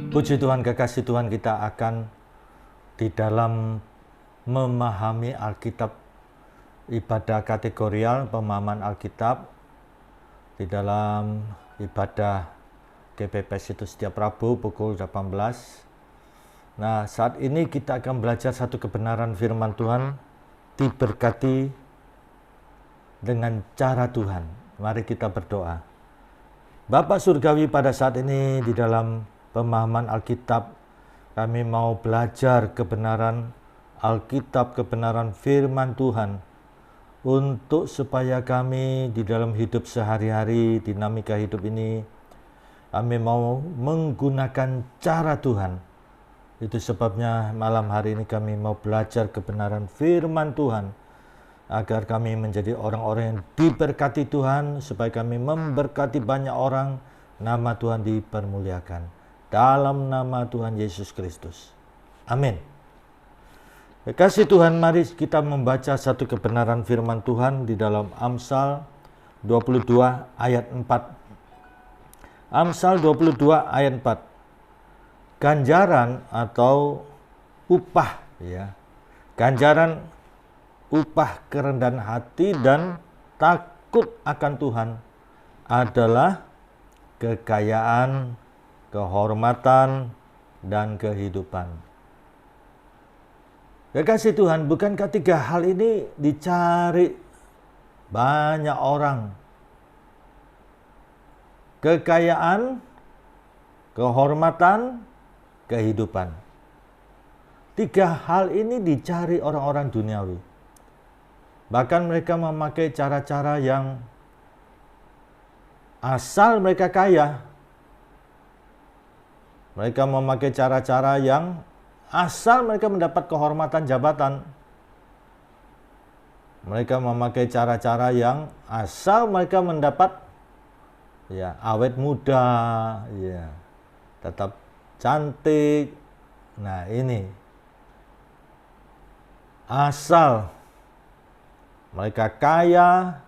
Puji Tuhan, kekasih Tuhan, kita akan di dalam memahami Alkitab, ibadah kategorial, pemahaman Alkitab di dalam ibadah GPPS itu setiap Rabu pukul 18. Nah, saat ini kita akan belajar satu kebenaran firman Tuhan, diberkati dengan cara Tuhan. Mari kita berdoa. Bapa Surgawi, pada saat ini di dalam pemahaman Alkitab, kami mau belajar kebenaran Alkitab, kebenaran firman Tuhan, untuk supaya kami di dalam hidup sehari-hari, dinamika hidup ini, kami mau menggunakan cara Tuhan. Itu sebabnya malam hari ini kami mau belajar kebenaran firman Tuhan, agar kami menjadi orang-orang yang diberkati Tuhan, supaya kami memberkati banyak orang, nama Tuhan dipermuliakan. Dalam nama Tuhan Yesus Kristus. Amin. Kekasih Tuhan, mari kita membaca satu kebenaran firman Tuhan di dalam Amsal 22 ayat 4. Amsal 22 ayat 4. Ganjaran atau upah, ya. Ganjaran upah kerendahan hati dan takut akan Tuhan adalah kekayaan, kehormatan, dan kehidupan. Kekasih Tuhan, bukankah tiga hal ini dicari banyak orang? Kekayaan, kehormatan, kehidupan. Tiga hal ini dicari orang-orang duniawi. Bahkan mereka memakai cara-cara yang asal mereka kaya. Mereka memakai cara-cara yang asal mereka mendapat kehormatan jabatan. Mereka memakai cara-cara yang asal mereka mendapat awet muda, tetap cantik. Nah, ini asal mereka kaya,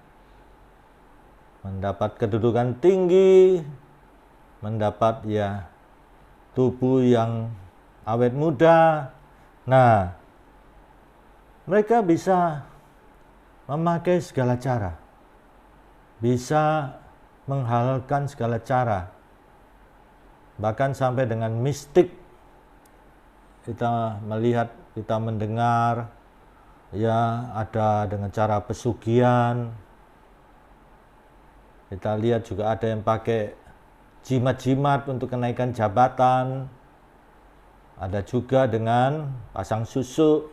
mendapat kedudukan tinggi, mendapat tubuh yang awet muda. Nah, mereka bisa memakai segala cara, bisa menghalalkan segala cara, bahkan sampai dengan mistik. Kita melihat, kita mendengar, ada dengan cara pesugihan. Kita lihat juga ada yang pakai jimat-jimat untuk kenaikan jabatan. Ada juga dengan pasang susu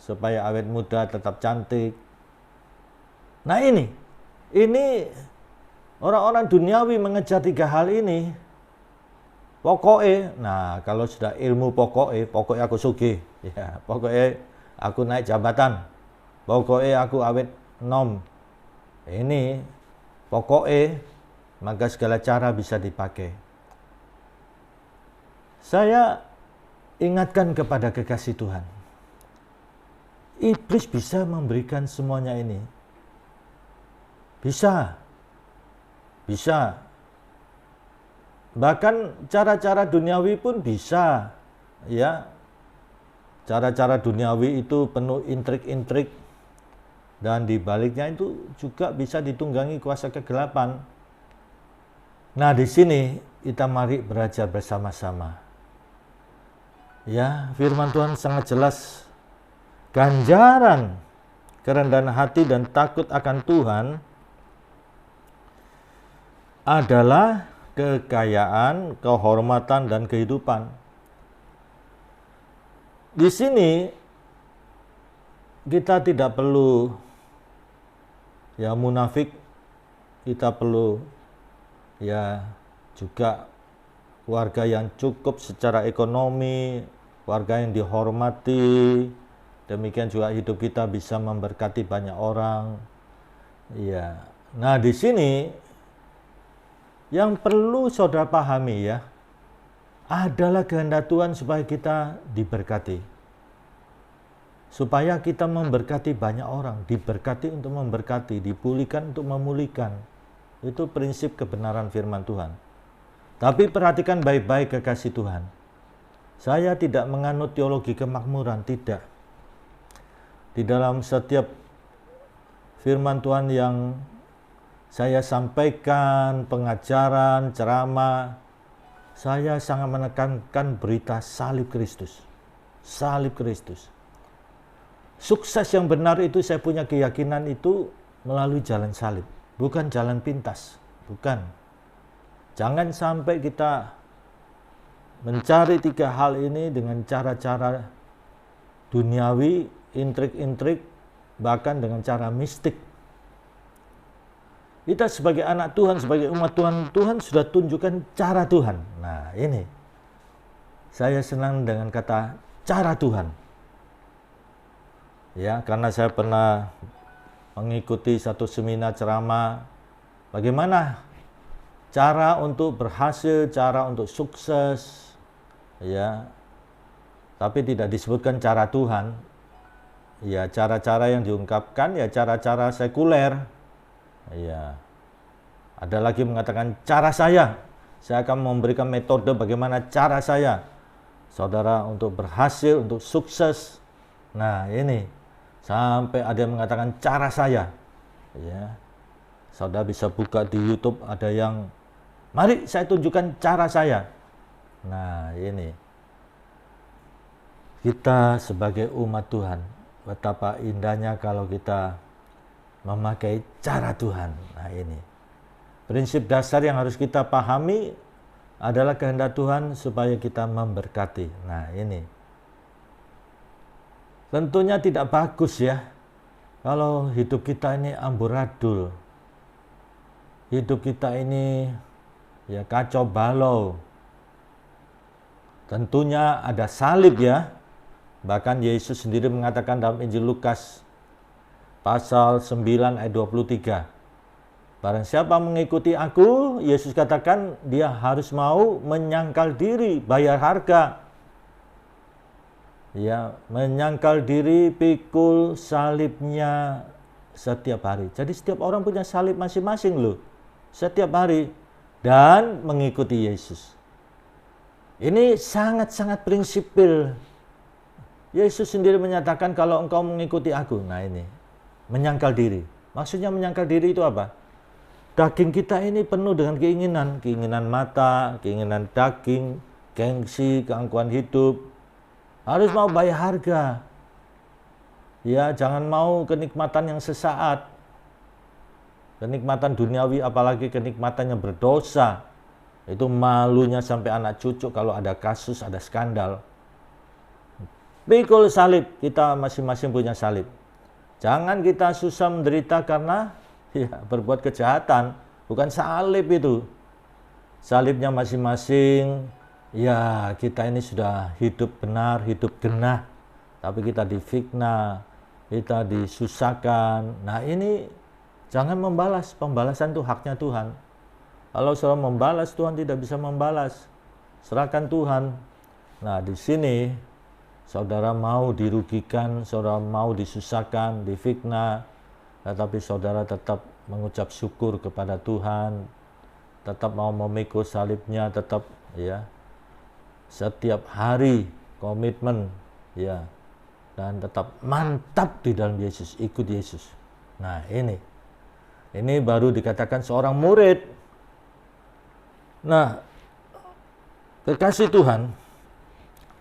supaya awet muda, tetap cantik. Nah, ini orang-orang duniawi mengejar tiga hal ini. Pokoknya, nah kalau sudah ilmu pokoknya aku sugih, pokoknya aku naik jabatan, pokoknya aku awet nom. Ini pokoknya, maka segala cara bisa dipakai. Saya ingatkan kepada kekasih Tuhan, iblis bisa memberikan semuanya ini. Bisa. Bahkan cara-cara duniawi pun bisa, Cara-cara duniawi itu penuh intrik-intrik, dan di baliknya itu juga bisa ditunggangi kuasa kegelapan. Nah, di sini kita mari belajar bersama-sama. Firman Tuhan sangat jelas. Ganjaran kerendahan hati dan takut akan Tuhan adalah kekayaan, kehormatan, dan kehidupan. Di sini kita tidak perlu munafik, kita perlu juga warga yang cukup secara ekonomi, warga yang dihormati. Demikian juga hidup kita bisa memberkati banyak orang. Nah, di sini yang perlu saudara pahami adalah kehendak Tuhan supaya kita diberkati. Supaya kita memberkati banyak orang, diberkati untuk memberkati, dipulihkan untuk memulihkan. Itu prinsip kebenaran firman Tuhan. Tapi perhatikan baik-baik kekasih Tuhan. Saya tidak menganut teologi kemakmuran, tidak. Di dalam setiap firman Tuhan yang saya sampaikan, pengajaran, ceramah, saya sangat menekankan berita salib Kristus. Salib Kristus. Sukses yang benar itu saya punya keyakinan itu melalui jalan salib, bukan jalan pintas, bukan. Jangan sampai kita mencari tiga hal ini dengan cara-cara duniawi, intrik-intrik, bahkan dengan cara mistik. Kita sebagai anak Tuhan, sebagai umat Tuhan, Tuhan sudah tunjukkan cara Tuhan. Nah ini, saya senang dengan kata cara Tuhan. Ya, karena saya pernah mengikuti satu seminar ceramah, bagaimana cara untuk berhasil, cara untuk sukses, ya. Tapi tidak disebutkan cara Tuhan. Ya, cara-cara yang diungkapkan ya cara-cara sekuler. Ya, ada lagi mengatakan cara saya akan memberikan metode bagaimana cara saya, saudara, untuk berhasil, untuk sukses. Nah ini, sampai ada yang mengatakan cara saya. Ya, saudara bisa buka di YouTube, ada yang, mari saya tunjukkan cara saya. Nah ini, kita sebagai umat Tuhan, betapa indahnya kalau kita memakai cara Tuhan. Nah ini, prinsip dasar yang harus kita pahami adalah kehendak Tuhan supaya kita memberkati. Nah ini, tentunya tidak bagus ya kalau hidup kita ini amburadul, hidup kita ini ya kacau balau. Tentunya ada salib ya. Bahkan Yesus sendiri mengatakan dalam Injil Lukas pasal 9 ayat 23. Barang siapa mengikuti aku, Yesus katakan dia harus mau menyangkal diri, bayar harga. Ya, menyangkal diri, pikul salibnya setiap hari. Jadi setiap orang punya salib masing-masing loh. Setiap hari. Dan mengikuti Yesus. Ini sangat-sangat prinsipil. Yesus sendiri menyatakan kalau engkau mengikuti aku. Nah ini, menyangkal diri. Maksudnya menyangkal diri itu apa? Daging kita ini penuh dengan keinginan. Keinginan mata, keinginan daging, gengsi, keangkuhan hidup. Harus mau bayar harga. Ya, jangan mau kenikmatan yang sesaat. Kenikmatan duniawi, apalagi kenikmatan yang berdosa. Itu malunya sampai anak cucu kalau ada kasus, ada skandal. Pikul salib, kita masing-masing punya salib. Jangan kita susah menderita karena ya, berbuat kejahatan. Bukan salib itu. Salibnya masing-masing. Ya, kita ini sudah hidup benar, hidup genah. Tapi kita difitnah, kita disusahkan. Nah ini, jangan membalas. Pembalasan itu haknya Tuhan. Kalau saudara membalas, Tuhan tidak bisa membalas. Serahkan Tuhan. Nah di sini, saudara mau dirugikan, saudara mau disusahkan, difitnah, tetapi saudara tetap mengucap syukur kepada Tuhan, tetap mau memikul salibnya, tetap ya setiap hari komitmen ya, dan tetap mantap di dalam Yesus, ikut Yesus. Nah ini baru dikatakan seorang murid. Nah, kekasih Tuhan,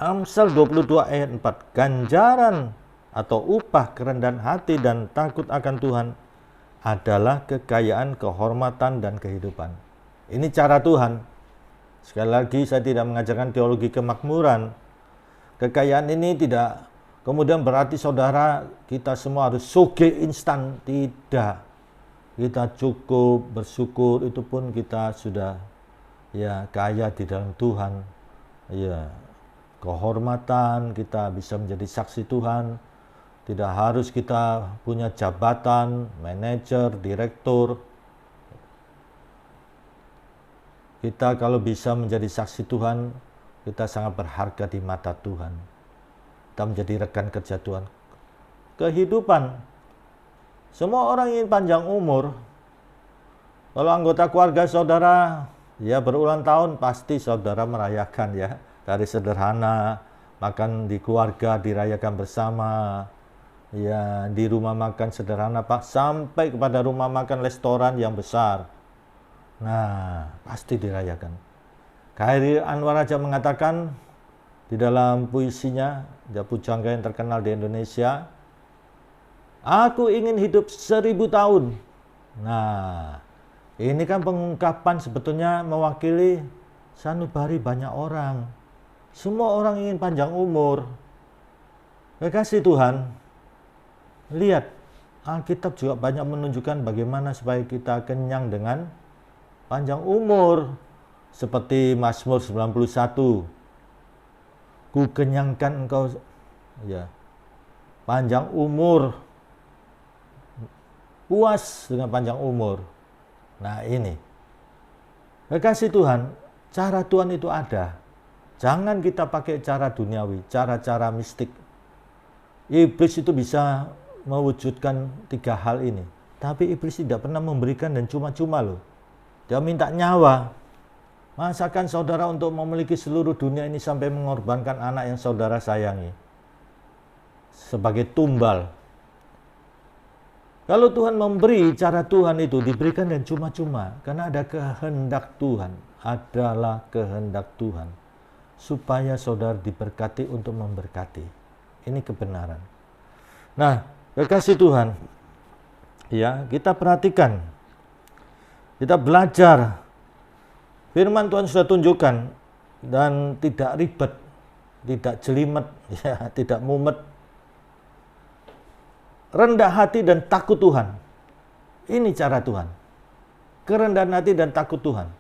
Amsal 22 ayat 4, ganjaran atau upah kerendahan hati dan takut akan Tuhan adalah kekayaan, kehormatan, dan kehidupan. Ini cara Tuhan. Sekali lagi, saya tidak mengajarkan teologi kemakmuran. Kekayaan ini tidak kemudian berarti saudara kita semua harus sugih instan. Tidak. Kita cukup bersyukur, itu pun kita sudah ya kaya di dalam Tuhan. Ya, kehormatan, kita bisa menjadi saksi Tuhan. Tidak harus kita punya jabatan, manajer, direktur. Kita kalau bisa menjadi saksi Tuhan, kita sangat berharga di mata Tuhan. Kita menjadi rekan kerja Tuhan. Kehidupan. Semua orang ingin panjang umur. Kalau anggota keluarga saudara ya berulang tahun, pasti saudara merayakan ya. Dari sederhana, makan di keluarga, dirayakan bersama, ya di rumah makan sederhana Pak, sampai kepada rumah makan restoran yang besar. Nah, pasti dirayakan. Khairil Anwar aja mengatakan di dalam puisinya, dia pujangga yang terkenal di Indonesia, aku ingin hidup 1000 tahun. Nah, ini kan pengungkapan sebetulnya mewakili sanubari banyak orang. Semua orang ingin panjang umur. Kekasih Tuhan, lihat, Alkitab juga banyak menunjukkan bagaimana supaya kita kenyang dengan panjang umur. Seperti Mazmur 91. Ku kenyangkan engkau, ya, panjang umur, puas dengan panjang umur. Nah ini, kekasih Tuhan, cara Tuhan itu ada. Jangan kita pakai cara duniawi, cara-cara mistik. Iblis itu bisa mewujudkan 3 hal ini. Tapi iblis tidak pernah memberikan dan cuma-cuma loh. Dia minta nyawa. Masakan saudara untuk memiliki seluruh dunia ini sampai mengorbankan anak yang saudara sayangi sebagai tumbal. Kalau Tuhan memberi, cara Tuhan itu diberikan dan cuma-cuma. Karena ada kehendak Tuhan. Adalah kehendak Tuhan. Supaya saudara diberkati untuk memberkati. Ini kebenaran. Nah, kekasih Tuhan, ya, kita perhatikan. Kita belajar. Firman Tuhan sudah tunjukkan. Dan tidak ribet. Tidak jelimet. Ya, tidak mumet. Rendah hati dan takut Tuhan. Ini cara Tuhan. Kerendahan hati dan takut Tuhan.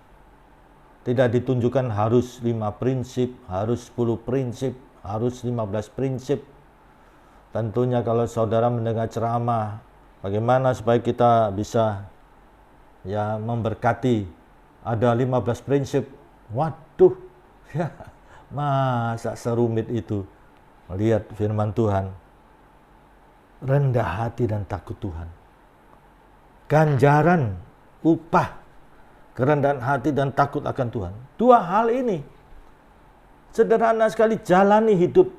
Tidak ditunjukkan harus 5 prinsip, harus 10 prinsip, harus 15 prinsip. Tentunya kalau saudara mendengar ceramah, bagaimana supaya kita bisa ya memberkati, ada 15 prinsip. Waduh, ya, masa serumit itu. Lihat firman Tuhan. Rendah hati dan takut Tuhan. Ganjaran, upah, kerendahan hati dan takut akan Tuhan. 2 hal ini. Sederhana sekali, jalani hidup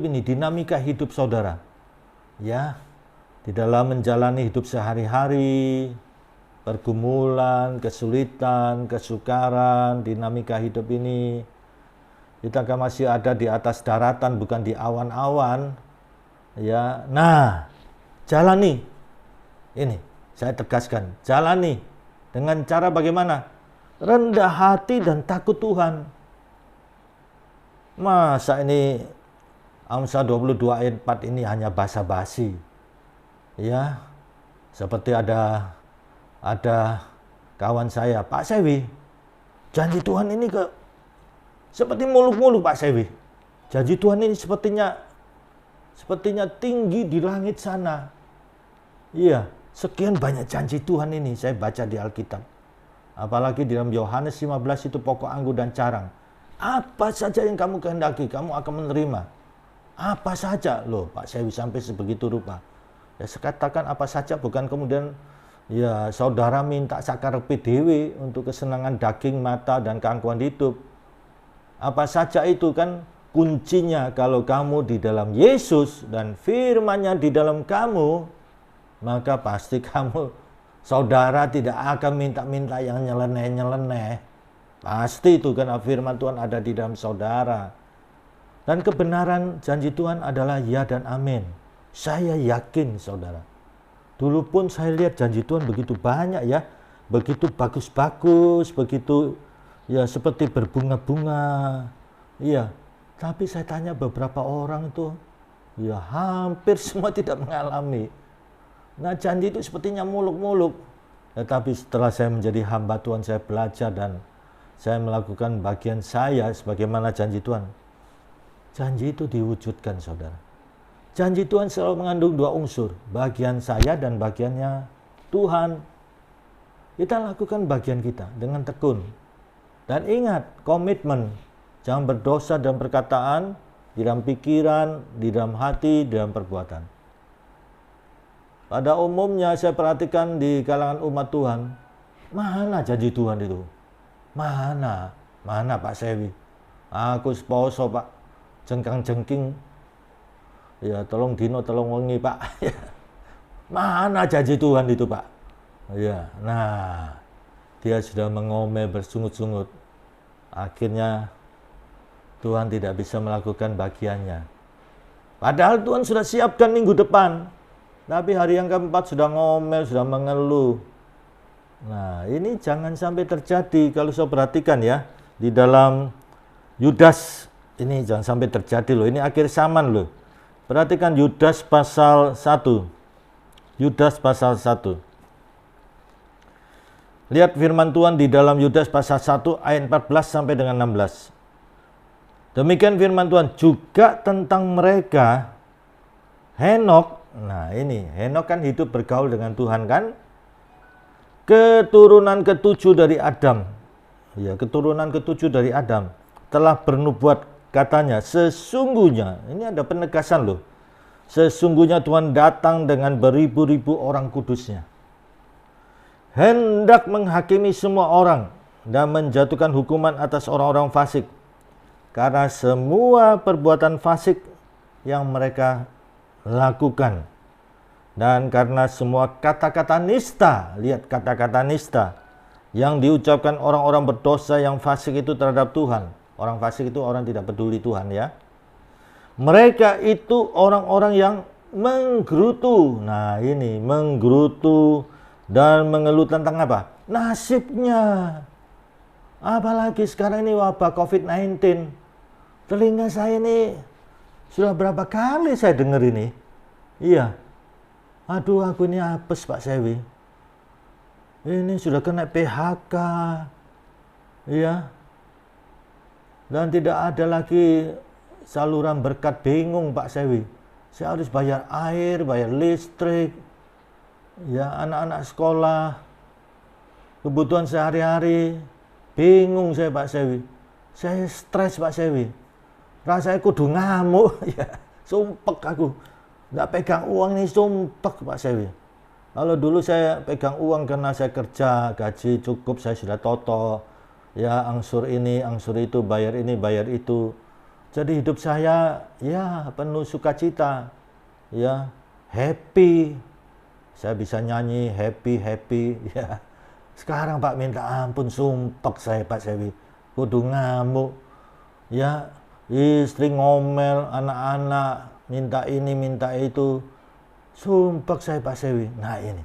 ini, dinamika hidup saudara. Ya, di dalam menjalani hidup sehari-hari, pergumulan, kesulitan, kesukaran, dinamika hidup ini. Kita kan masih ada di atas daratan, bukan di awan-awan. Ya, nah, jalani. Ini, saya tegaskan, jalani. Dengan cara bagaimana? Rendah hati dan takut Tuhan. Masa ini Amsal 22 ayat 4 ini hanya basa-basi. Ya, seperti ada kawan saya, Pak Sewi, janji Tuhan ini seperti muluk-muluk Pak Sewi. Janji Tuhan ini sepertinya tinggi di langit sana. Iya, sekian banyak janji Tuhan ini saya baca di Alkitab. Apalagi di dalam Yohanes 15 itu pokok anggur dan carang. Apa saja yang kamu kehendaki, kamu akan menerima. Apa saja, loh Pak Sewi sampai sebegitu rupa. Ya sekatakan apa saja, bukan kemudian ya saudara minta sakarepe dewe untuk kesenangan daging, mata, dan keangkuhan hidup. Apa saja itu kan kuncinya kalau kamu di dalam Yesus dan firman-Nya di dalam kamu, maka pasti kamu, saudara tidak akan minta-minta yang nyeleneh-nyeleneh. Pasti itu karena firman Tuhan ada di dalam saudara. Dan kebenaran janji Tuhan adalah ya dan amin. Saya yakin saudara. Dulu pun saya lihat janji Tuhan begitu banyak ya. Begitu bagus-bagus, begitu ya seperti berbunga-bunga. Iya. Tapi saya tanya beberapa orang itu, ya hampir semua tidak mengalami. Nah janji itu sepertinya muluk-muluk. Tetapi setelah saya menjadi hamba Tuhan, saya belajar dan saya melakukan bagian saya sebagaimana janji Tuhan. Janji itu diwujudkan saudara. Janji Tuhan selalu mengandung 2 unsur. Bagian saya dan bagiannya Tuhan. Kita lakukan bagian kita dengan tekun. Dan ingat, komitmen. Jangan berdosa dalam perkataan, di dalam pikiran, di dalam hati, di dalam perbuatan. Pada umumnya saya perhatikan di kalangan umat Tuhan, mana janji Tuhan itu? Mana Pak Sewi? Aku seposo Pak, jengkang-jengking. Ya tolong dino, tolong wengi Pak. Mana janji Tuhan itu Pak? Ya, nah dia sudah mengomel bersungut-sungut. Akhirnya Tuhan tidak bisa melakukan bagiannya. Padahal Tuhan sudah siapkan minggu depan. Tapi hari yang keempat sudah ngomel, sudah mengeluh. Nah, ini jangan sampai terjadi. Kalau saya perhatikan ya, di dalam Yudas, ini jangan sampai terjadi loh. Ini akhir zaman loh. Perhatikan Yudas pasal 1. Yudas pasal 1. Lihat firman Tuhan di dalam Yudas pasal 1 ayat 14 sampai dengan 16. Demikian firman Tuhan juga tentang mereka, Henok. Nah ini, Henok kan hidup bergaul dengan Tuhan kan? Keturunan ketujuh dari Adam. Ya, keturunan ketujuh dari Adam. Telah bernubuat katanya, sesungguhnya, ini ada penegasan loh. Sesungguhnya Tuhan datang dengan beribu-ribu orang kudusnya. Hendak menghakimi semua orang dan menjatuhkan hukuman atas orang-orang fasik. Karena semua perbuatan fasik yang mereka lakukan. Dan karena semua kata-kata nista, lihat kata-kata nista, yang diucapkan orang-orang berdosa yang fasik itu terhadap Tuhan. Orang fasik itu orang tidak peduli Tuhan ya. Mereka itu orang-orang yang menggerutu. Nah ini, menggerutu dan mengeluh tentang apa? Nasibnya. Apalagi sekarang ini wabah COVID-19. Telinga saya ini sudah berapa kali saya dengar ini. Iya. Aduh aku ini apes Pak Sewi. Ini sudah kena PHK. Iya. Dan tidak ada lagi saluran berkat, bingung Pak Sewi. Saya harus bayar air, bayar listrik. Ya, anak-anak sekolah. Kebutuhan sehari-hari. Bingung saya Pak Sewi. Saya stres Pak Sewi. Rasanya kudu ngamuk. Ya, sumpek aku. Nggak pegang uang ini sumpek Pak Sewi. Kalau dulu saya pegang uang karena saya kerja, gaji cukup, saya sudah toto. Ya, angsur ini, angsur itu, bayar ini, bayar itu. Jadi hidup saya ya penuh sukacita. Ya, happy. Saya bisa nyanyi happy ya. Sekarang Pak minta ampun sumpek saya Pak Sewi. Kudu ngamuk. Ya, istri ngomel, anak-anak minta ini, minta itu. Sumpek saya Pak Sewi. Nah ini.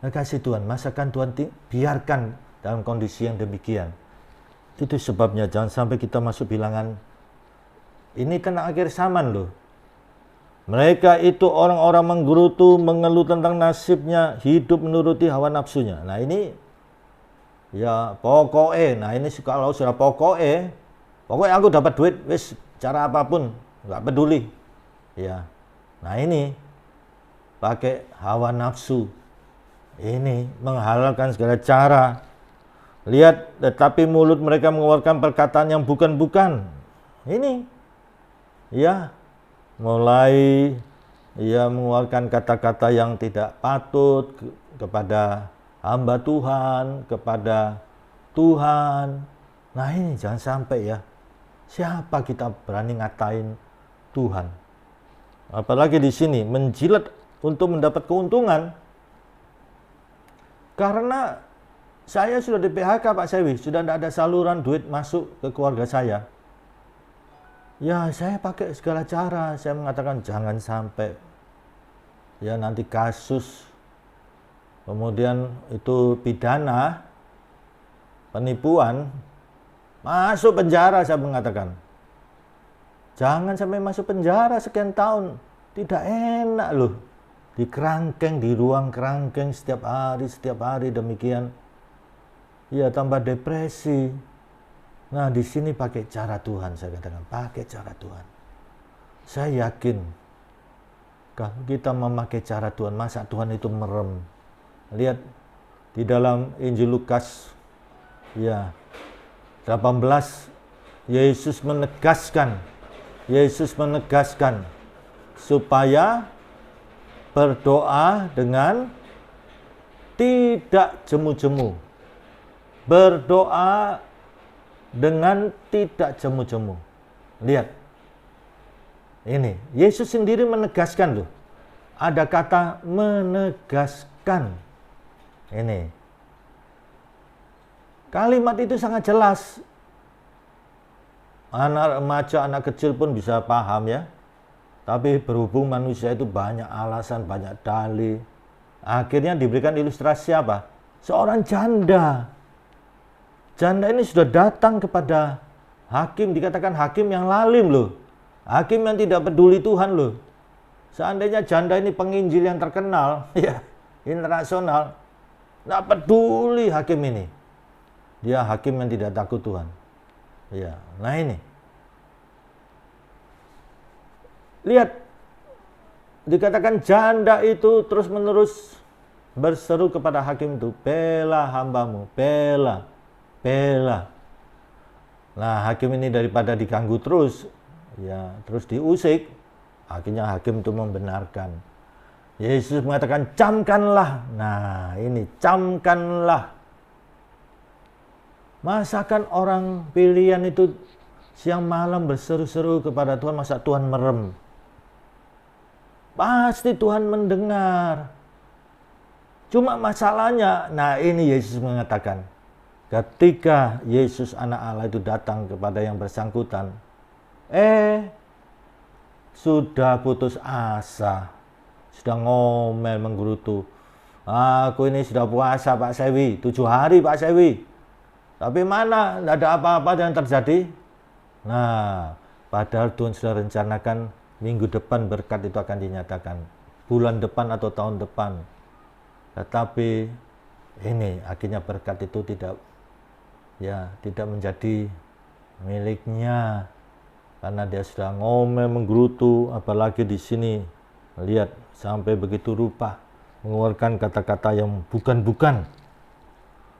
Nah, kasih Tuhan, masakan Tuhan biarkan dalam kondisi yang demikian. Itu sebabnya jangan sampai kita masuk bilangan. Ini kan akhir zaman loh. Mereka itu orang-orang menggerutu, mengeluh tentang nasibnya, hidup menuruti hawa nafsunya. Nah ini, ya pokoknya, nah ini kalau sudah pokoknya aku dapat duit, wis cara apapun, nggak peduli. Ya, nah ini, pakai hawa nafsu. Ini menghalalkan segala cara. Lihat, tetapi mulut mereka mengeluarkan perkataan yang bukan-bukan. Ini, ya, mulai ia mengeluarkan kata-kata yang tidak patut kepada hamba Tuhan, kepada Tuhan. Nah ini jangan sampai ya. Siapa kita berani ngatain Tuhan? Apalagi di sini menjilat untuk mendapat keuntungan. Karena saya sudah di PHK Pak Sewi, sudah tidak ada saluran duit masuk ke keluarga saya. Ya saya pakai segala cara, saya mengatakan jangan sampai ya nanti kasus, kemudian itu pidana, penipuan, masuk penjara saya mengatakan. Jangan sampai masuk penjara sekian tahun, tidak enak loh. Di kerangkeng, di ruang kerangkeng setiap hari demikian. Ya tambah depresi. Nah di sini pakai cara Tuhan, saya katakan pakai cara Tuhan. Saya yakin kalau kita memakai cara Tuhan, masa Tuhan itu merem. Lihat di dalam Injil Lukas ya 18, Yesus menegaskan supaya berdoa dengan tidak jemu-jemu. Berdoa dengan tidak jemu-jemu. Lihat. Ini, Yesus sendiri menegaskan loh. Ada kata menegaskan. Ini. Kalimat itu sangat jelas. Anak remaja, anak kecil pun bisa paham ya. Tapi berhubung manusia itu banyak alasan, banyak dalih. Akhirnya diberikan ilustrasi apa? Seorang janda. Janda ini sudah datang kepada hakim, dikatakan hakim yang lalim loh. Hakim yang tidak peduli Tuhan loh. Seandainya janda ini penginjil yang terkenal, ya, internasional, nggak peduli hakim ini. Dia hakim yang tidak takut Tuhan. Ya, nah ini. Lihat, dikatakan janda itu terus-menerus berseru kepada hakim itu, bela hambamu, bela, bela. Nah, hakim ini daripada diganggu terus, ya, terus diusik, akhirnya hakim itu membenarkan. Yesus mengatakan, camkanlah. Nah, ini, camkanlah. Masakan orang pilihan itu siang malam berseru-seru kepada Tuhan, masa Tuhan merem? Pasti Tuhan mendengar. Cuma masalahnya, nah ini Yesus mengatakan, ketika Yesus anak Allah itu datang kepada yang bersangkutan, sudah putus asa, sudah ngomel menggerutu. Aku ini sudah puasa Pak Sewi, 7 hari Pak Sewi. Tapi mana, tidak ada apa-apa yang terjadi. Nah, padahal Tuhan sudah rencanakan minggu depan berkat itu akan dinyatakan. Bulan depan atau tahun depan. Tetapi ini akhirnya berkat itu tidak menjadi miliknya. Karena dia sudah ngomel menggerutu, apalagi di sini. Lihat, sampai begitu rupa. Mengeluarkan kata-kata yang bukan-bukan.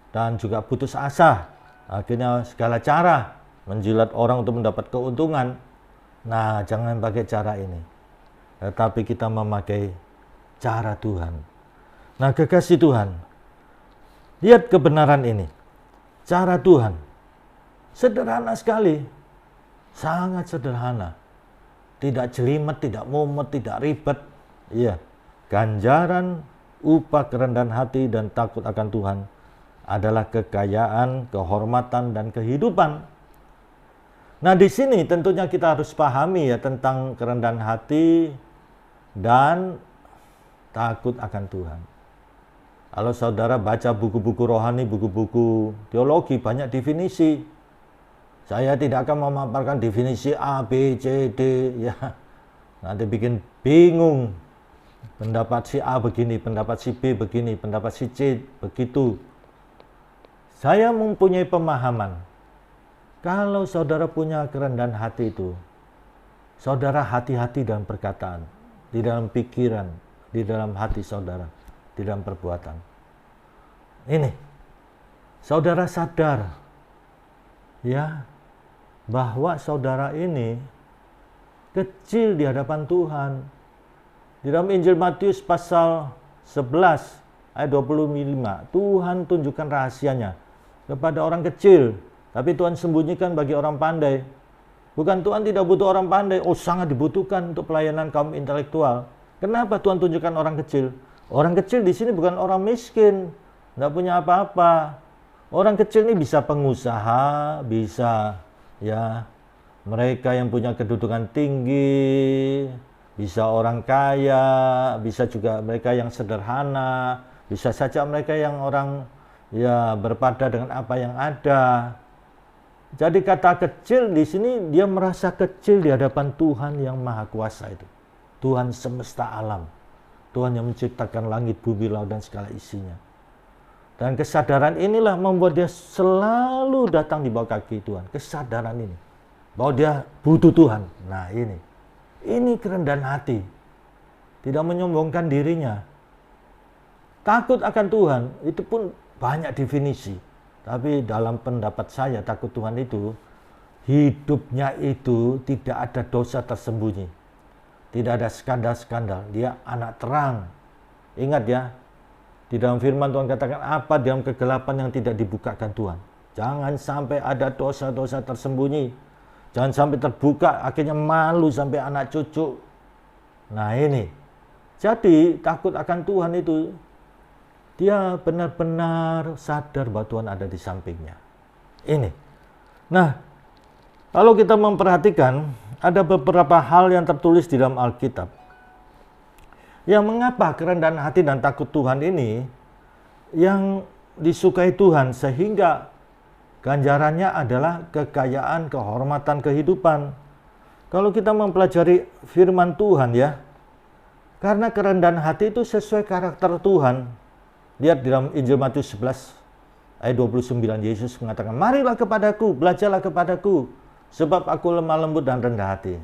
Dan juga putus asa, akhirnya segala cara menjilat orang untuk mendapat keuntungan. Nah, jangan pakai cara ini, tetapi kita memakai cara Tuhan. Nah, kekasih Tuhan, lihat kebenaran ini, cara Tuhan, sederhana sekali, sangat sederhana, tidak jelimet, tidak mumet, tidak ribet. Iya, ganjaran upah kerendahan hati dan takut akan Tuhan adalah kekayaan, kehormatan, dan kehidupan. Nah, di sini tentunya kita harus pahami ya tentang kerendahan hati dan takut akan Tuhan. Kalau saudara baca buku-buku rohani, buku-buku teologi, banyak definisi. Saya tidak akan memaparkan definisi A, B, C, D, ya. Nanti bikin bingung. Pendapat si A begini, pendapat si B begini, pendapat si C begitu. Saya mempunyai pemahaman, kalau saudara punya kerendahan hati itu, saudara hati-hati dalam perkataan, di dalam pikiran, di dalam hati saudara, di dalam perbuatan. Ini, saudara sadar, ya, bahwa saudara ini kecil di hadapan Tuhan. Di dalam Injil Matius pasal 11 ayat 25, Tuhan tunjukkan rahasianya kepada orang kecil, tapi Tuhan sembunyikan bagi orang pandai. Bukan Tuhan tidak butuh orang pandai, sangat dibutuhkan untuk pelayanan kaum intelektual. Kenapa Tuhan tunjukkan orang kecil? Orang kecil di sini bukan orang miskin, tidak punya apa-apa. Orang kecil ini bisa pengusaha, bisa ya mereka yang punya kedudukan tinggi, bisa orang kaya, bisa juga mereka yang sederhana, bisa saja mereka yang orang ya berpada dengan apa yang ada. Jadi kata kecil di sini dia merasa kecil di hadapan Tuhan yang Maha Kuasa itu. Tuhan semesta alam. Tuhan yang menciptakan langit, bumi, laut dan segala isinya. Dan kesadaran inilah membuat dia selalu datang di bawah kaki Tuhan. Kesadaran ini bahwa dia butuh Tuhan. Nah, ini kerendahan hati. Tidak menyombongkan dirinya. Takut akan Tuhan itu pun banyak definisi, tapi dalam pendapat saya takut Tuhan itu hidupnya itu tidak ada dosa tersembunyi, tidak ada skandal-skandal, dia anak terang. Ingat ya, di dalam firman Tuhan katakan apa dalam kegelapan yang tidak dibukakan Tuhan. Jangan sampai ada dosa-dosa tersembunyi. Jangan sampai terbuka, akhirnya malu sampai anak cucu. Nah ini, jadi takut akan Tuhan itu, dia benar-benar sadar bahwa Tuhan ada di sampingnya. Ini. Nah, kalau kita memperhatikan, ada beberapa hal yang tertulis di dalam Alkitab. Yang mengapa kerendahan hati dan takut Tuhan ini yang disukai Tuhan, sehingga ganjarannya adalah kekayaan, kehormatan, kehidupan. Kalau kita mempelajari firman Tuhan ya, karena kerendahan hati itu sesuai karakter Tuhan. Lihat di dalam Injil Matius 11 ayat 29, Yesus mengatakan, "Marilah kepadaku, belajarlah kepadaku, sebab aku lemah lembut dan rendah hati."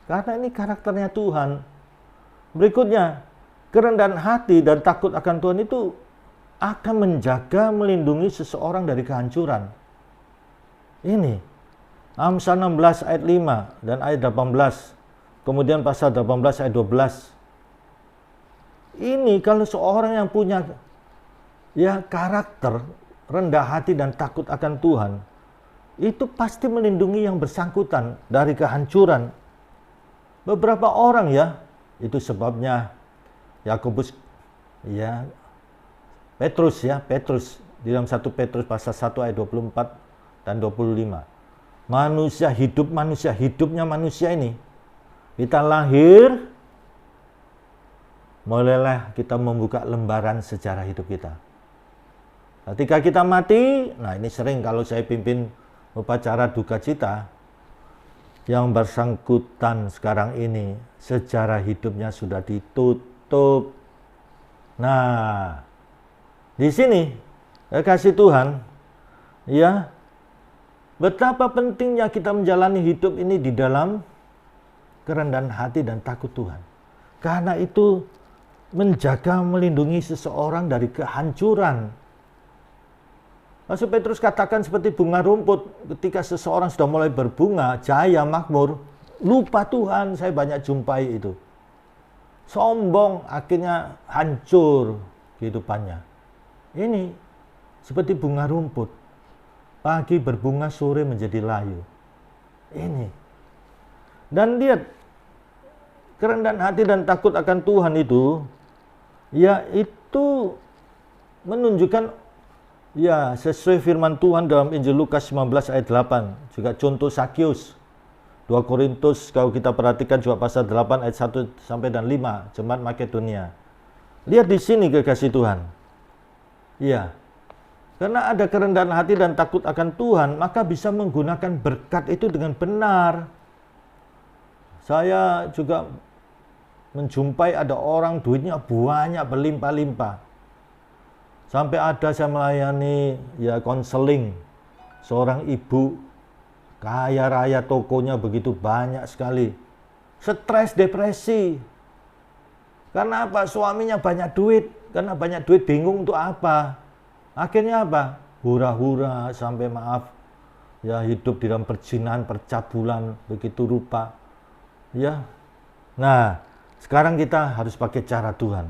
Karena ini karakternya Tuhan. Berikutnya, kerendahan hati dan takut akan Tuhan itu akan menjaga, melindungi seseorang dari kehancuran. Ini, Amsal 16 ayat 5 dan ayat 18. Kemudian pasal 18 ayat 12. Ini kalau seorang yang punya ya karakter, rendah hati dan takut akan Tuhan, itu pasti melindungi yang bersangkutan dari kehancuran. Beberapa orang ya, itu sebabnya Yakobus ya, Petrus di dalam 1 Petrus pasal 1 ayat 24 dan 25. Manusia hidupnya manusia ini, kita lahir, mulailah kita membuka lembaran sejarah hidup kita. Ketika kita mati, nah ini sering kalau saya pimpin upacara duka cita, yang bersangkutan sekarang ini, sejarah hidupnya sudah ditutup. Nah, di sini, kasih Tuhan, ya, betapa pentingnya kita menjalani hidup ini di dalam kerendahan hati dan takut Tuhan. Karena itu menjaga, melindungi seseorang dari kehancuran. Rasul Petrus katakan seperti bunga rumput, ketika seseorang sudah mulai berbunga, jaya, makmur, lupa Tuhan. Saya banyak jumpai itu. Sombong, akhirnya hancur kehidupannya. Ini seperti bunga rumput. Pagi berbunga, sore menjadi layu. Ini. Dan lihat, kerendahan hati dan takut akan Tuhan itu, ya itu menunjukkan, ya sesuai firman Tuhan dalam Injil Lukas 19 ayat 8. Juga contoh Sakius. 2 Korintus kalau kita perhatikan juga pasal 8 ayat 1 sampai dan 5. Jemaat Makedonia. Lihat di sini kekasih Tuhan. Iya. Karena ada kerendahan hati dan takut akan Tuhan, maka bisa menggunakan berkat itu dengan benar. Saya juga menjumpai ada orang duitnya banyak, berlimpah-limpah. Sampai ada saya melayani ya konseling seorang ibu kaya raya, tokonya begitu banyak sekali. Stres, depresi. Karena apa? Suaminya banyak duit. Karena banyak duit bingung untuk apa. Akhirnya apa? Hura-hura sampai maaf. Ya hidup di dalam perzinahan, percabulan begitu rupa. Ya. Nah, sekarang kita harus pakai cara Tuhan.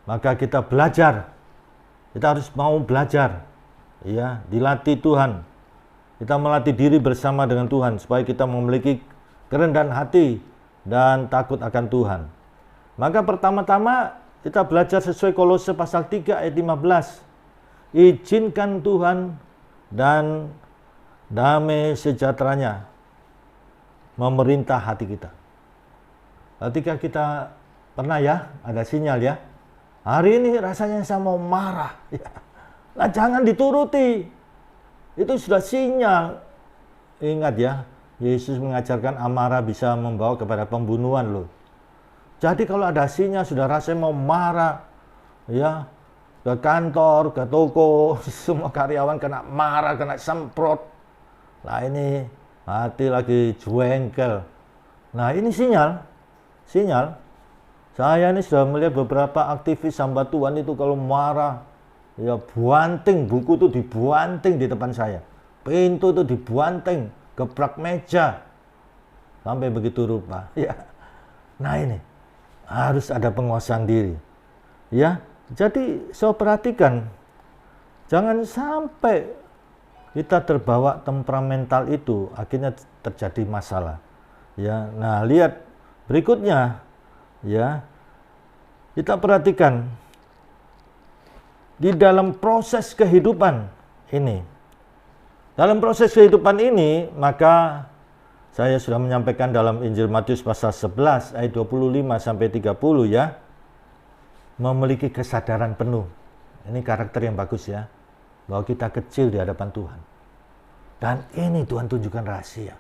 Maka kita belajar. Kita harus mau belajar. Ya, dilatih Tuhan. Kita melatih diri bersama dengan Tuhan supaya kita memiliki kerendahan hati dan takut akan Tuhan. Maka pertama-tama kita belajar sesuai Kolose pasal 3 ayat 15. Izinkan Tuhan dan damai sejahteranya memerintah hati kita. Ketika kita pernah ya, ada sinyal ya, hari ini rasanya saya mau marah. Ya. Nah, jangan dituruti. Itu sudah sinyal. Ingat ya, Yesus mengajarkan amarah bisa membawa kepada pembunuhan loh. Jadi kalau ada sinyal sudah rasanya mau marah, ya, ke kantor, ke toko, semua karyawan kena marah, kena semprot. Nah ini hati lagi jengkel. Nah ini sinyal. Saya ini sudah melihat beberapa aktivis hamba Tuhan itu kalau marah, ya buanting, buku itu dibuanting di depan saya. Pintu itu dibuanting, gebrak meja. Sampai begitu rupa. Ya. Nah ini, harus ada penguasaan diri. Ya, jadi saya perhatikan, jangan sampai kita terbawa temperamental itu, akhirnya terjadi masalah. Ya, nah lihat berikutnya, ya, kita perhatikan di dalam proses kehidupan ini. Dalam proses kehidupan ini, maka saya sudah menyampaikan dalam Injil Matius pasal 11 ayat 25 sampai 30 ya. Memiliki kesadaran penuh. Ini karakter yang bagus ya. Bahwa kita kecil di hadapan Tuhan. Dan ini Tuhan tunjukkan rahasia.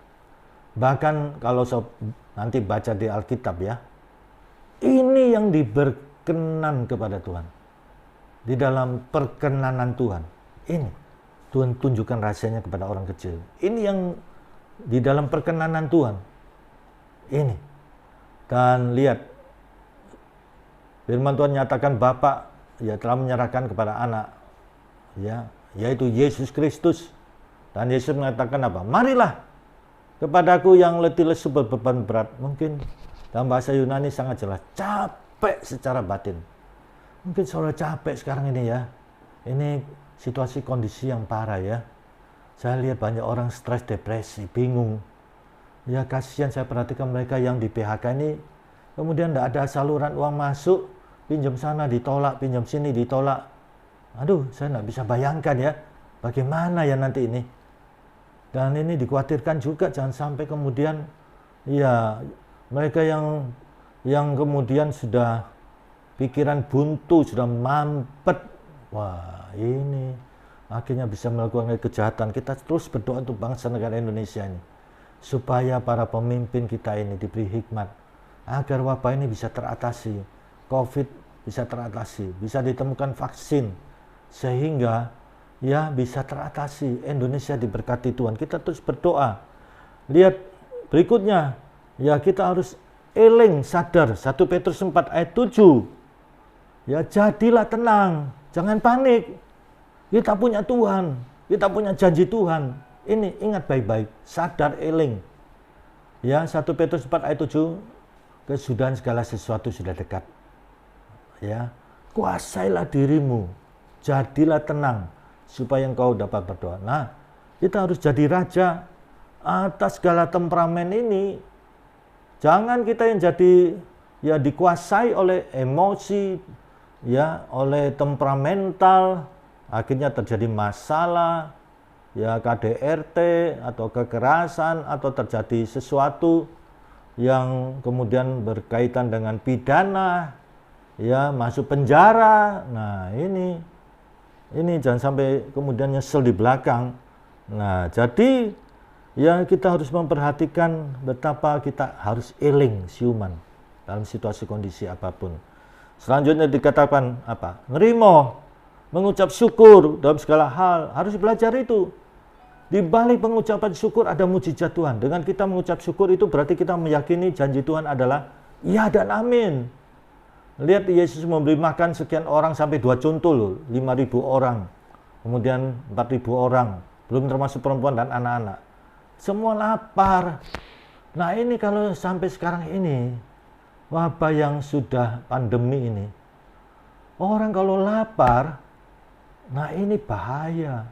Bahkan kalau nanti baca di Alkitab ya. Ini yang diberkenan kepada Tuhan. Di dalam perkenanan Tuhan. Ini Tuhan tunjukkan rahasianya kepada orang kecil. Ini yang di dalam perkenanan Tuhan. Ini. Dan lihat, firman Tuhan nyatakan Bapa ya telah menyerahkan kepada anak, ya, yaitu Yesus Kristus. Dan Yesus mengatakan apa? Marilah kepadaku yang letih lesu berbeban berat. Mungkin dalam bahasa Yunani sangat jelas, capek secara batin. Mungkin saudara capek sekarang ini ya. Ini situasi kondisi yang parah ya. Saya lihat banyak orang stres, depresi, bingung. Ya kasihan, saya perhatikan mereka yang di PHK ini, kemudian tidak ada saluran uang masuk, pinjam sana ditolak, pinjam sini ditolak. Aduh, saya tidak bisa bayangkan ya, bagaimana ya nanti ini. Dan ini dikhawatirkan juga jangan sampai kemudian, ya mereka yang kemudian sudah pikiran buntu, sudah mampet. Wah, ini akhirnya bisa melakukan kejahatan. Kita terus berdoa untuk bangsa negara Indonesia ini, supaya para pemimpin kita ini diberi hikmat, agar wabah ini bisa teratasi, COVID bisa teratasi, bisa ditemukan vaksin, sehingga ya bisa teratasi, Indonesia diberkati Tuhan. Kita terus berdoa. Lihat berikutnya, ya kita harus eling, sadar, 1 Petrus 4 ayat 7, ya jadilah tenang, jangan panik, kita punya Tuhan, kita punya janji Tuhan. Ini ingat baik-baik, sadar, eling. Ya, 1 Petrus 4 ayat 7, kesudahan segala sesuatu sudah dekat. Ya, kuasailah dirimu, jadilah tenang, supaya engkau dapat berdoa. Nah, kita harus jadi raja atas segala temperamen ini. Jangan kita yang jadi ya dikuasai oleh emosi, ya, oleh temperamental, akhirnya terjadi masalah, ya KDRT atau kekerasan, atau terjadi sesuatu yang kemudian berkaitan dengan pidana, ya masuk penjara. Nah ini jangan sampai kemudian nyesel di belakang. Nah jadi ya kita harus memperhatikan betapa kita harus eling siuman dalam situasi kondisi apapun. Selanjutnya dikatakan apa? Ngerimo, mengucap syukur dalam segala hal. Harus belajar itu. Di balik pengucapan syukur ada mujizat Tuhan. Dengan kita mengucap syukur itu berarti kita meyakini janji Tuhan adalah ya dan amin. Lihat Yesus memberi makan sekian orang sampai 2 contoh loh, 5.000 orang. Kemudian 4.000 orang, belum termasuk perempuan dan anak-anak. Semua lapar. Nah ini kalau sampai sekarang ini, wabah yang sudah pandemi ini, orang kalau lapar, nah ini bahaya.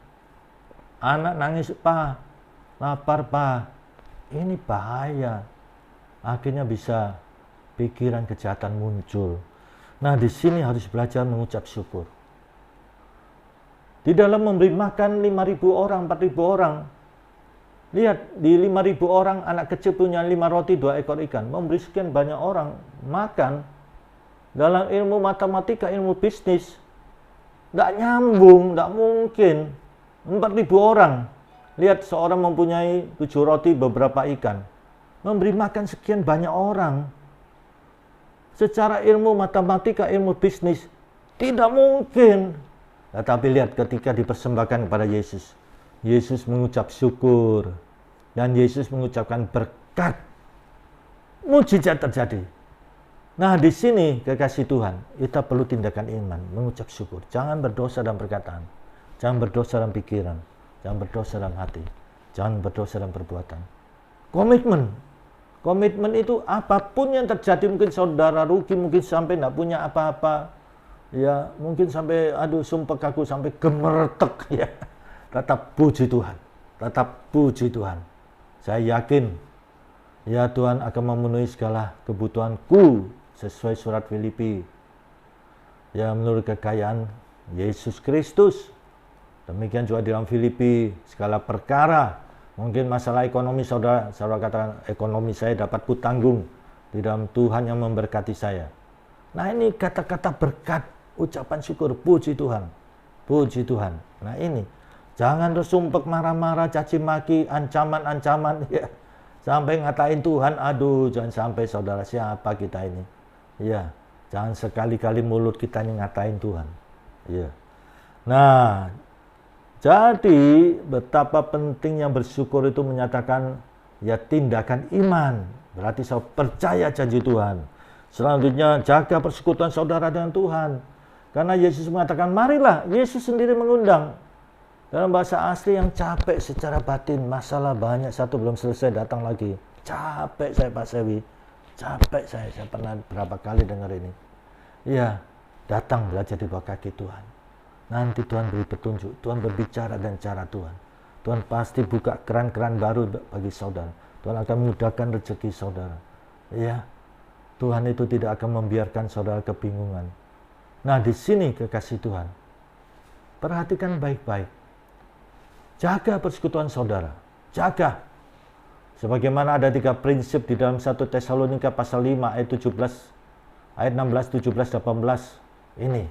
Anak nangis, Pak, lapar Pak, ini bahaya. Akhirnya bisa pikiran kejahatan muncul. Nah di sini harus belajar mengucap syukur. Di dalam memberi makan 5.000 orang, 4.000 orang, lihat di 5.000 orang anak kecil punya 5 roti 2 ekor ikan, memberi sekian banyak orang makan. Dalam ilmu matematika, ilmu bisnis, nggak nyambung, nggak mungkin. 4.000 orang, lihat seorang mempunyai 7 roti beberapa ikan, memberi makan sekian banyak orang. Secara ilmu matematika, ilmu bisnis, tidak mungkin. Tetapi lihat ketika dipersembahkan kepada Yesus, Yesus mengucap syukur, dan Yesus mengucapkan berkat, mujizat terjadi. Nah di sini kekasih Tuhan, kita perlu tindakan iman, mengucap syukur. Jangan berdosa dalam perkataan, jangan berdosa dalam pikiran, jangan berdosa dalam hati, jangan berdosa dalam perbuatan. Komitmen itu apapun yang terjadi, mungkin saudara rugi, mungkin sampai tidak punya apa-apa, ya mungkin sampai aduh sumpah aku sampai gemertek ya. tetap puji Tuhan. Tetap puji Tuhan. Saya yakin, ya Tuhan akan memenuhi segala kebutuhanku sesuai surat Filipi. Ya menurut kekayaan Yesus Kristus. Demikian juga di dalam Filipi, segala perkara. Mungkin masalah ekonomi saudara katakan, ekonomi saya dapat kutanggung di dalam Tuhan yang memberkati saya. Nah ini kata-kata berkat, ucapan syukur, puji Tuhan. Puji Tuhan. Nah ini, jangan tersumpek marah-marah, caci maki, ancaman-ancaman, ya. Sampai ngatain Tuhan, aduh jangan sampai saudara, siapa kita ini. Ya, jangan sekali-kali mulut kita ini ngatain Tuhan. Ya. Nah, jadi betapa pentingnya bersyukur itu menyatakan ya tindakan iman. Berarti saya percaya janji Tuhan. Selanjutnya jaga persekutuan saudara dengan Tuhan. Karena Yesus mengatakan marilah, Yesus sendiri mengundang. Dalam bahasa asli yang capek secara batin, masalah banyak, satu belum selesai datang lagi. Capek saya Pak Sewi, capek saya pernah berapa kali dengar ini. Iya, datang belajar di bawah kaki Tuhan. Nanti Tuhan beri petunjuk, Tuhan berbicara dengan cara Tuhan. Tuhan pasti buka keran-keran baru bagi saudara. Tuhan akan memudahkan rezeki saudara. Iya, Tuhan itu tidak akan membiarkan saudara kebingungan. Nah di sini kekasih Tuhan, perhatikan baik-baik. Jaga persekutuan saudara, jaga. Sebagaimana ada 3 prinsip di dalam 1 Tesalonika pasal 5 ayat 17, ayat 16, 17, 18 ini.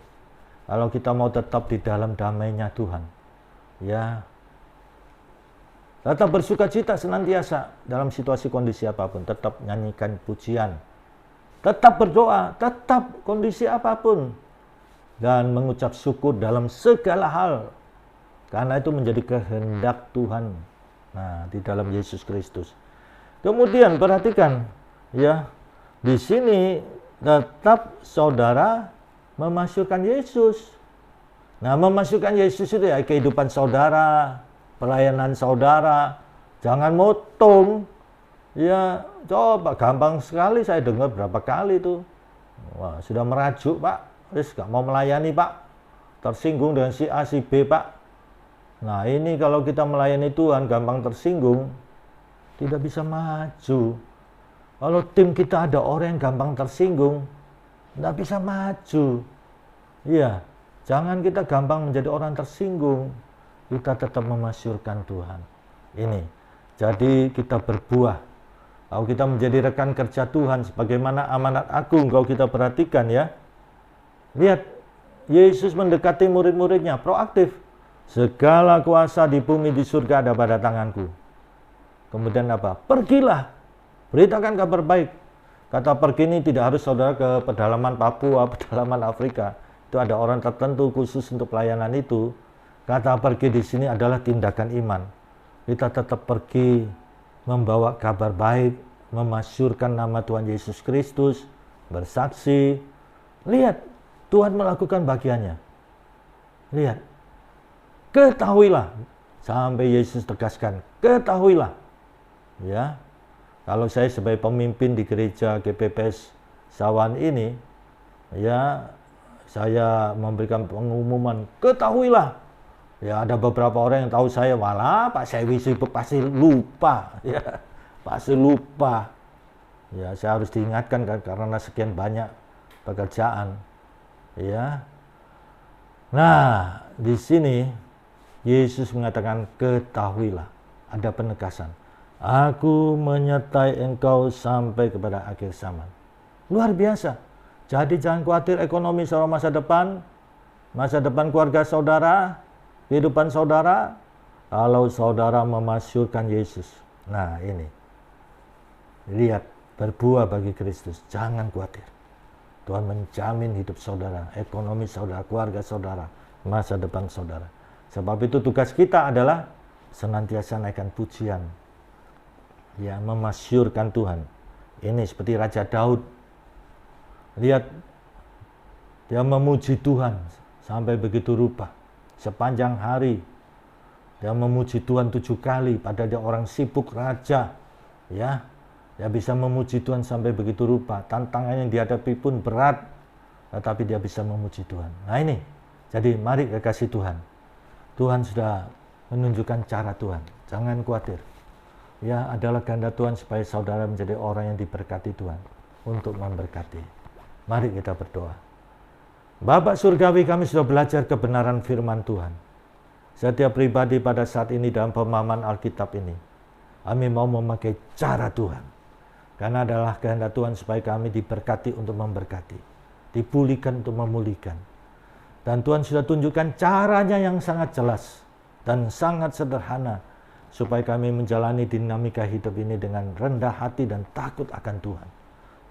Kalau kita mau tetap di dalam damainya Tuhan, ya tetap bersuka cita senantiasa dalam situasi kondisi apapun, tetap nyanyikan pujian, tetap berdoa, tetap kondisi apapun, dan mengucap syukur dalam segala hal, karena itu menjadi kehendak Tuhan. Nah, di dalam Yesus Kristus. Kemudian perhatikan, ya di sini tetap saudara memasyurkan Yesus. Nah, memasyurkan Yesus itu ya kehidupan saudara, pelayanan saudara. Jangan motong. Ya, coba gampang sekali saya dengar berapa kali itu. Wah, sudah merajuk, Pak. Terus gak mau melayani, Pak. Tersinggung dengan si A, si B, Pak. Nah, ini kalau kita melayani Tuhan gampang tersinggung, tidak bisa maju. Kalau tim kita ada orang yang gampang tersinggung, tidak bisa maju. Iya, jangan kita gampang menjadi orang tersinggung. Kita tetap memasyurkan Tuhan. Ini, jadi kita berbuah. Kalau kita menjadi rekan kerja Tuhan, sebagaimana amanat agung, kalau kita perhatikan ya. Lihat, Yesus mendekati murid-muridnya, proaktif. Segala kuasa di bumi di surga ada pada tanganku. Kemudian apa? Pergilah, beritakan kabar baik. Kata pergi ini tidak harus saudara ke pedalaman Papua, pedalaman Afrika. Itu ada orang tertentu khusus untuk pelayanan itu. Kata pergi di sini adalah tindakan iman. Kita tetap pergi membawa kabar baik, memasyurkan nama Tuhan Yesus Kristus, bersaksi. Lihat, Tuhan melakukan bagiannya. Lihat, ketahuilah, sampai Yesus tegaskan, ketahuilah. Ya, kalau saya sebagai pemimpin di gereja GPPS Sawan ini, ya saya memberikan pengumuman, ketahuilah. Ya ada beberapa orang yang tahu saya, walah Pak Sewi sibuk pasti lupa, ya pasti lupa. Ya saya harus diingatkan kan karena sekian banyak pekerjaan. Ya. Nah di sini Yesus mengatakan ketahuilah, ada penegasan. Aku menyertai engkau sampai kepada akhir zaman. Luar biasa. Jadi jangan khawatir ekonomi saudara masa depan keluarga saudara, kehidupan saudara, kalau saudara memasyurkan Yesus. Nah ini, lihat, berbuah bagi Kristus, jangan khawatir. Tuhan menjamin hidup saudara, ekonomi saudara, keluarga saudara, masa depan saudara. Sebab itu tugas kita adalah senantiasa naikkan pujian, ya, memasyurkan Tuhan. Ini seperti Raja Daud. Lihat, dia memuji Tuhan sampai begitu rupa. Sepanjang hari dia memuji Tuhan 7 kali, padahal dia orang sibuk raja, ya. Dia bisa memuji Tuhan sampai begitu rupa. Tantangan yang dihadapi pun berat, tetapi dia bisa memuji Tuhan. Nah ini, jadi mari kekasih Tuhan. Tuhan sudah menunjukkan cara Tuhan. Jangan khawatir. Ya, adalah kehendak Tuhan supaya saudara menjadi orang yang diberkati Tuhan untuk memberkati. Mari kita berdoa. Bapa Surgawi, kami sudah belajar kebenaran firman Tuhan. Setiap pribadi pada saat ini dalam pemahaman Alkitab ini, kami mau memakai cara Tuhan. Karena adalah kehendak Tuhan supaya kami diberkati untuk memberkati, dipulihkan untuk memulihkan. Dan Tuhan sudah tunjukkan caranya yang sangat jelas dan sangat sederhana, supaya kami menjalani dinamika hidup ini dengan rendah hati dan takut akan Tuhan.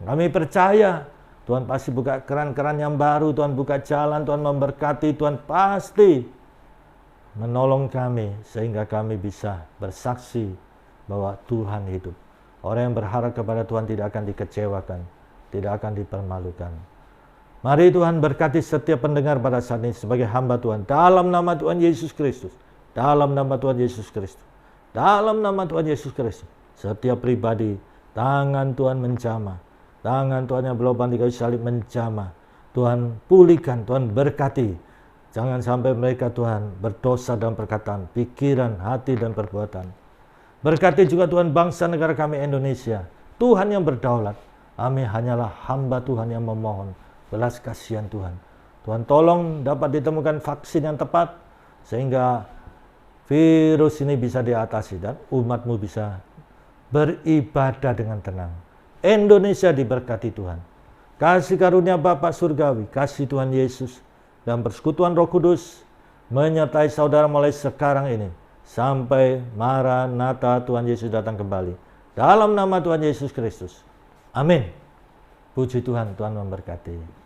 Kami percaya Tuhan pasti buka keran-keran yang baru, Tuhan buka jalan, Tuhan memberkati, Tuhan pasti menolong kami sehingga kami bisa bersaksi bahwa Tuhan hidup. Orang yang berharap kepada Tuhan tidak akan dikecewakan, tidak akan dipermalukan. Mari Tuhan berkati setiap pendengar pada saat ini sebagai hamba Tuhan. Dalam nama Tuhan Yesus Kristus. Dalam nama Tuhan Yesus Kristus. Dalam nama Tuhan Yesus Kristus, setiap pribadi, tangan Tuhan menjamah, tangan Tuhan yang berlubang di kayu salib menjamah. Tuhan pulihkan, Tuhan berkati. Jangan sampai mereka Tuhan berdosa dalam perkataan, pikiran, hati, dan perbuatan. Berkati juga Tuhan bangsa negara kami Indonesia. Tuhan yang berdaulat. Kami hanyalah hamba Tuhan yang memohon belas kasihan Tuhan. Tuhan tolong dapat ditemukan vaksin yang tepat, sehingga virus ini bisa diatasi dan umat-Mu bisa beribadah dengan tenang. Indonesia diberkati Tuhan. Kasih karunia Bapa Surgawi, kasih Tuhan Yesus, dan persekutuan Roh Kudus menyertai saudara mulai sekarang ini sampai Maranatha Tuhan Yesus datang kembali. Dalam nama Tuhan Yesus Kristus. Amin. Puji Tuhan, Tuhan memberkati.